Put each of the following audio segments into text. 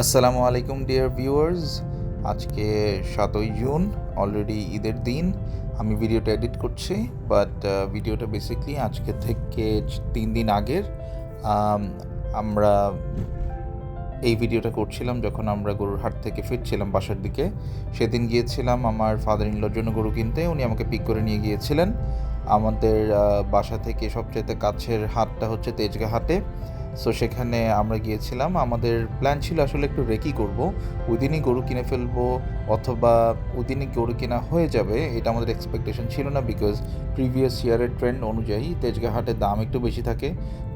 আসসালামু আলাইকুম dear viewers. আজকে 7ই জুন, অলরেডি ঈদের দিন। আমি ভিডিওটা এডিট করছি, বাট ভিডিওটা বেসিকলি আজকে থেকে 3 দিন আগের। আমরা এই ভিডিওটা করছিলাম যখন আমরা গরুর হাট থেকে ফিরছিলাম বাসার দিকে। সেদিন গিয়েছিলাম আমার ফাদার ইন লর জন্য গরু কিনতে। উনি আমাকে পিক করে নিয়ে গিয়েছিলেন। আমাদের বাসা থেকে সবচেয়ে কাছের হাটটা হচ্ছে তেজগাঁ হাটে। সো সেখানে আমরা গিয়েছিলাম। আমাদের প্ল্যান ছিল আসলে একটু রেকি করব, ওই দিনই গরু কিনে ফেলবো অথবা ওই দিনই গরু কেনা হয়ে যাবে, এটা আমাদের এক্সপেকটেশন ছিল না। বিকজ প্রিভিয়াস ইয়ারের ট্রেন্ড অনুযায়ী তেজগাঁ হাটের দাম একটু বেশি থাকে,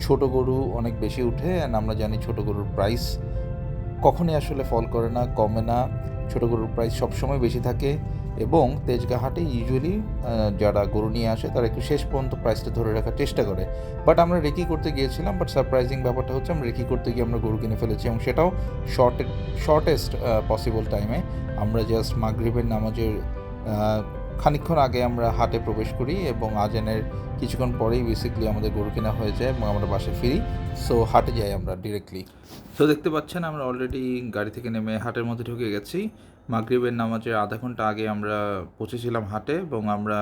ছোট গরু অনেক বেশি উঠে। অ্যান্ড আমরা জানি ছোট গরুর প্রাইস কখনই আসলে ফল করে না, কমে না। ছোটো গরুর প্রাইস সবসময় বেশি থাকে এবং তেজগাঁ হাটে ইউজুয়ালি যারা গরু নিয়ে আসে তারা একটু শেষ পর্যন্ত প্রাইসটা ধরে রাখার চেষ্টা করে। বাট আমরা রেকি করতে গিয়েছিলাম, বাট সারপ্রাইজিং ব্যাপারটা হচ্ছে আমরা রেকি করতে গিয়ে আমরা গরু কিনে ফেলেছি, এবং সেটাও শর্টেস্ট পসিবল টাইমে। আমরা জাস্ট মাগরিবের নামাজের খানিকক্ষণ আগে আমরা হাটে প্রবেশ করি এবং আজানের কিছুক্ষণ পরেই বেসিকলি আমাদের গরু কেনা হয়ে যায় এবং আমরা বাসায় ফিরি। সো হাটে যাই আমরা ডিরেক্টলি। তো দেখতে পাচ্ছেন আমরা অলরেডি গাড়ি থেকে নেমে হাটের মধ্যে ঢুকে গেছি। মাগরিবের নামাজের আধা ঘন্টা আগে আমরা পৌঁছেছিলাম হাটে এবং আমরা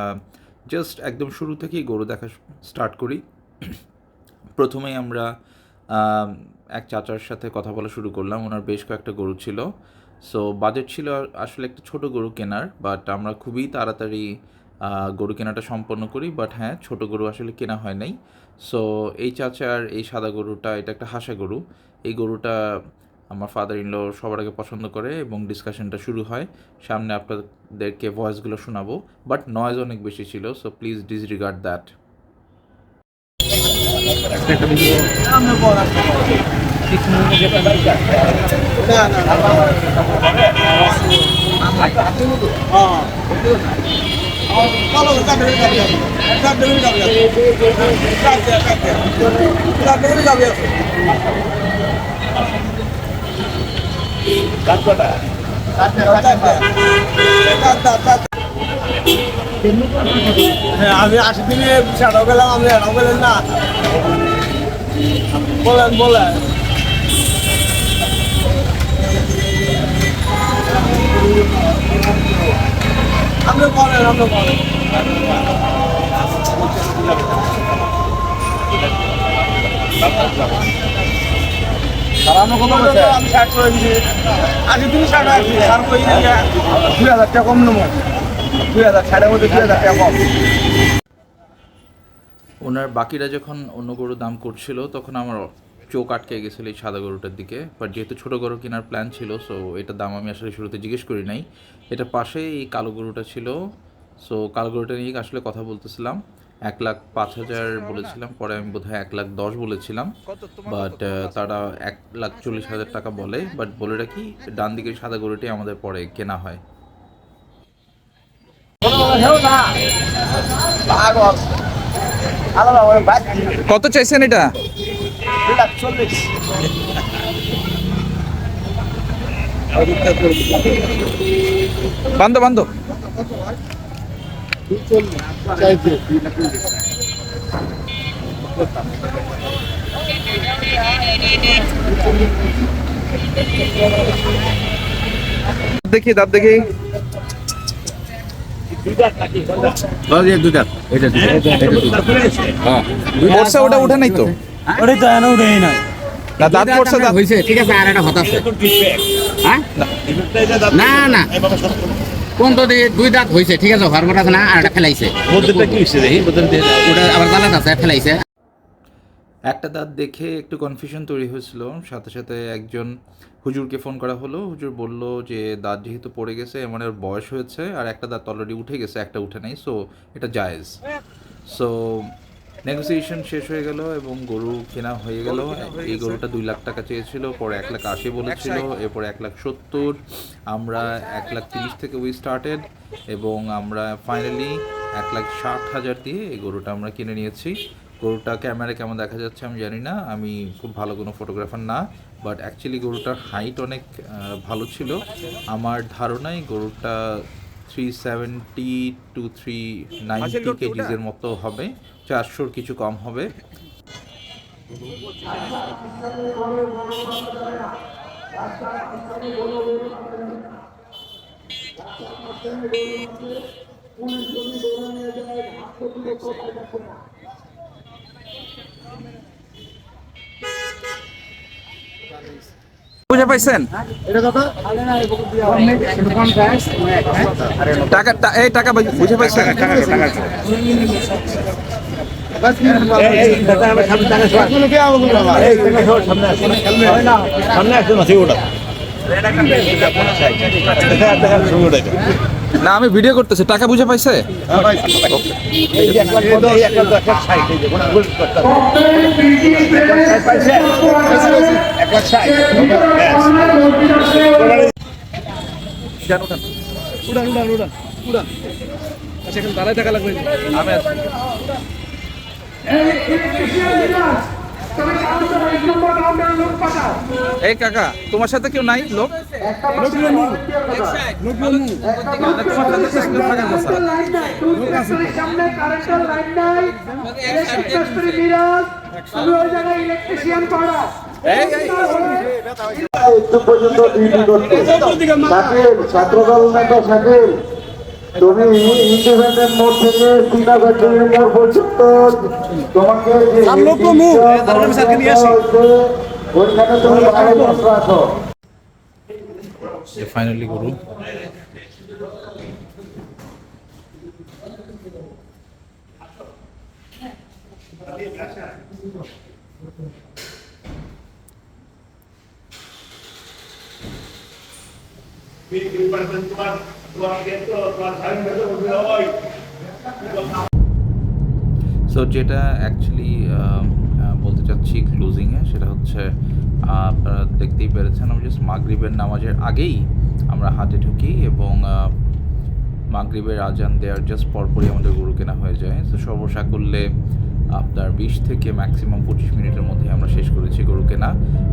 জাস্ট একদম শুরু থেকেই গরু দেখা স্টার্ট করি। প্রথমেই আমরা এক চাচার সাথে কথা বলা শুরু করলাম। ওনার বেশ কয়েকটা গরু ছিল। সো বাজেট ছিল আসলে একটা ছোট গরু কেনার, বাট আমরা খুবই তাড়াতাড়ি গরু কেনাটা সম্পন্ন করি। বাট হ্যাঁ, ছোট গরু আসলে কেনা হয় নাই। সো এই চাচার এই সাদা গরুটা, এটা একটা হাসা গরু। এই গরুটা আমার ফাদার ইন ল সবার আগে পছন্দ করে এবং ডিসকাশনটা শুরু হয়। সামনে আপনাদেরকে ভয়েসগুলো শোনাবো, বাট নয়েজ অনেক বেশি ছিল, সো প্লিজ ডিসরিগার্ড দ্যাট। আমি 80 দিনে সেটাও গেলাম, আমি এটাও গেলেন না। বলেন আপনি বলেন আমি 60 করে দিচ্ছি। 80 দিনে 60 আছে, আর কই 2000 টাকা কম নেবো। 2000 60-এর মধ্যে 2000 টাকা কম। ওনার বাকিরা যখন অন্য গরুর দাম করছিল তখন আমার চোখ আটকে গেছিলো এই সাদা গরুটার দিকে। বাট যেহেতু ছোটো গরু কেনার প্ল্যান ছিল, সো এটার দাম আমি আসলে শুরুতে জিজ্ঞেস করি নাই। এটা পাশে এই কালো গরুটা ছিল। সো কালো গরুটা নিয়ে আসলে কথা বলতেছিলাম। 1,05,000 বলেছিলাম, পরে আমি বোধহয় 1,10,000 বলেছিলাম। বাট তারা 1,40,000 টাকা বলে। বাট বলে রাখি, ডান দিকের সাদা গরুটি আমাদের পরে কেনা হয়। কত চাইছেন এটা? বান্ধব দেখি দাঁত দেখি। ওটা উঠে নাই তো, না দাঁত পড়ছে, দাঁত হইছে ঠিক আছে। আর একটা হতাশ হ্যাঁ না না কোন তো দুই দাঁত হইছে ঠিক আছে, হরমোট আছে না, আর একটা ফেলাইছে ওটা আবার দাঁত আছে ফেলাইছে। একটা দাঁত দেখে একটু কনফিউশন তৈরি হয়েছিল। সাথে সাথে একজন হুজুরকে ফোন করা হলো। হুজুর বলল যে দাঁত যেহেতু পড়ে গেছে, মানে ওর বয়স হয়েছে আর একটা দাঁত অলরেডি উঠে গেছে, একটা উঠে নাই, সো এটা জায়েজ। সো নেগোসিয়েশন শেষ হয়ে গেল এবং গরু কেনা হয়ে গেল। এই গরুটা 2 লাখ টাকা চেয়েছিল, পরে 1,80,000 বলেছিল, এরপরে 1,70,000। আমরা 1,30,000 থেকে উই স্টার্টেড এবং আমরা ফাইনালি 1,60,000 দিয়ে এই গরুটা আমরা কিনে নিয়েছি। গরুটা ক্যামেরায় কেমন দেখা যাচ্ছে আমি জানি না, আমি খুব ভালো কোনো ফটোগ্রাফার না। বাট অ্যাকচুয়ালি গরুটার হাইট অনেক ভালো ছিল। আমার ধারণায় গরুটা 370 to 390 কেজিসের মতো হবে, 400 কিছু কম হবে। বুঝে পাইছেন? টাকা বুঝে পাইছেন? না, আমি ভিডিও করতেছি। টাকা বুঝে পাইছে? দাঁড়ায় টাকা লাগবে। আমি এই কাকা, তোমার সাথে কেউ নাই লোক? ছাত্রদল নেতা শাকিল, তুমি ইন্ডিপেন্ডেন্ট মোড় থেকে চীনা ফ্যাক্টরি মোড় পর্যন্ত তোমাকে ওইখানে তুমি রাখো। ফাইনালি গরু সো যেটা অ্যাকচুয়ালি বলতে চাচ্ছি ক্লোজিংয়ে, সেটা হচ্ছে আপনারা দেখতেই পেরেছেন, আমি জাস্ট মাগরিবের নামাজের আগেই আমরা হাটে ঢুকি এবং মাগরিবের আজান দেওয়ার জাস্ট পরপরই আমাদের গরু কেনা হয়ে যায়। তো সর্বসাকুল্যে আপনার 20 থেকে ম্যাক্সিমাম 25 মিনিটের মধ্যে আমরা শেষ করেছি গরু কেনা।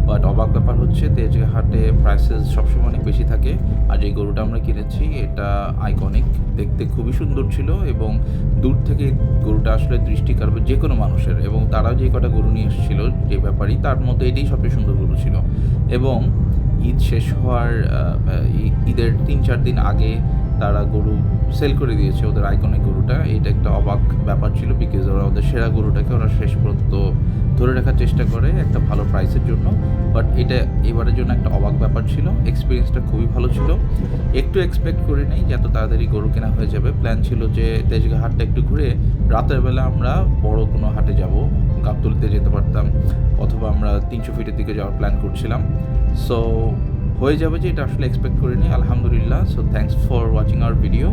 বাট অবাক ব্যাপার হচ্ছে তেজগাঁ হাটে প্রাইসেস সবসময় অনেক বেশি থাকে, আর যে গরুটা আমরা কিনেছি এটা আইকনিক, দেখতে খুবই সুন্দর ছিল এবং দূর থেকে গরুটা আসলে দৃষ্টি কাড়বে যে কোনো মানুষের। এবং তারা যে কটা গরু নিয়ে এসেছিল যে ব্যাপারই, তার মধ্যে এটাই সবচেয়ে সুন্দর গরু ছিল। এবং ঈদ শেষ হওয়ার ঈদের 3-4 দিন আগে তারা গরু সেল করে দিয়েছে, ওদের আইকনিক গরুটা। এটা একটা অবাক ব্যাপার ছিল, বিকজ ওরা ওদের সেরা গরুটাকে ওরা শেষ পর্যন্ত ধরে রাখার চেষ্টা করে একটা ভালো প্রাইসের জন্য। বাট এটা এবারের জন্য একটা অবাক ব্যাপার ছিল, এক্সপিরিয়েন্সটা খুবই ভালো ছিল। একটু এক্সপেক্ট করি নাই যে এত তাড়াতাড়ি গরু কেনা হয়ে যাবে। প্ল্যান ছিল যে তেজগাঁ হাটটা একটু ঘুরে রাতের বেলা আমরা বড় কোনো হাটে যাব, গাবতলীতে যেতে পারতাম, অথবা আমরা 300 ফিটের দিকে যাওয়ার প্ল্যান করছিলাম। সো হয়ে যাবে যে এটা আসলে এক্সপেক্ট করিনি, আলহামদুলিল্লাহ। So thanks for watching hour video.